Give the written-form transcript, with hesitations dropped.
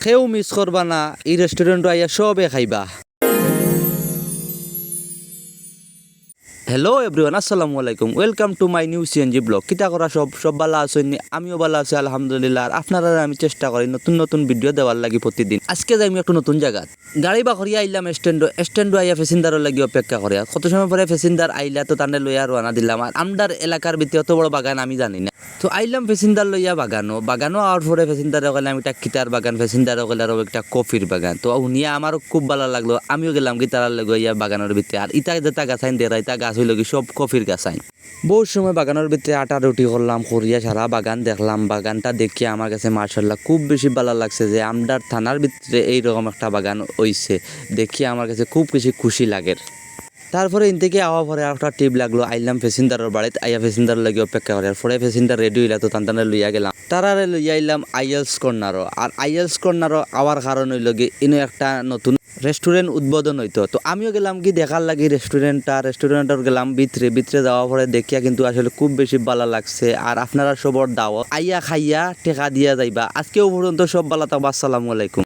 সেও মিস করবা না, এই রেস্টুরেন্ট আইয়া সবে খাইবা। হ্যালো এভরিওয়ান, আসসালামু আলাইকুম, welcome to my new CNG blog. কিতা করা সব ভালো আছেন? আমিও ভালো আছি আলহামদুলিল্লাহ। আর আপনারা আমি চেষ্টা করি নতুন নতুন ভিডিও দেওয়ার লাগি প্রতিদিন। আজকে যাই আমি একটু নতুন জায়গা গাড়ি বা করিয়া আইলাম স্ট্যান্ডো আইয়া প্যাসেঞ্জারের লাগি অপেক্ষা করিয়া। কত সময় পরে প্যাসেঞ্জার আইলা তো তানে লইয়া রওনা দিলাম। আর আমদার এলাকার ভিতরে অত বড় বাগান আমি জানি না, তো আইলাম প্যাসেঞ্জার লইয়া বাগানো আর পরে প্যাসেঞ্জার গেলে আমি একটা কিতার বাগান, প্যাসেঞ্জার গেলে আরও একটা কফির বাগান। তো উনিয়া আমারও খুব ভালো লাগলো, আমিও গেলাম গিতার লইয়া বাগানের ভিতরে। আর ইটা যেটা গাছাইন দেরা ইটা গাছ হইল কি সব কফির গাছাইন। বহু সময় বাগানের ভিতরে আটা রুটি করলাম, করিয়া সারা বাগান দেখলাম। বাগানটা দেখিয়ে আমার কাছে মার্শাল্লাহ খুব বেশি ভালো লাগছে যে আমদার থানার ভিতরে এইরকম একটা বাগান হইছে, দেখিয়ে আমার কাছে খুব বেশি খুশি লাগে। তারপরে ইন থেকে আওয়া পরে একটা টিপ লাগলো, আইলাম প্যাসেঞ্জারের বাড়িতে। আইয়া প্যাসেঞ্জার লাগে অপেক্ষা করে পরে প্যাসেঞ্জার রেডি হইলা তো তান্তানে লইয়া গেলাম। তারারে লইয়া আইলাম আইএলস কর্নারও। আর আইএলস কর্নারও আওয়ার কারণ হইল গিয়ে ইনো একটা নতুন রেস্টুরেন্ট উদ্বোধন হইতো। তো আমিও গেলাম কি দেখার লাগি রেস্টুরেন্টের গেলাম ভিতরে যাওয়া পরে দেখিয়া কিন্তু আসলে খুব বেশি ভালো লাগছে। আর আপনারা সবর দাও আইয়া খাইয়া টেকা দিয়া যাইবা। আজকেও পর্যন্ত সব ভালো থাকবা, আসসালামু আলাইকুম।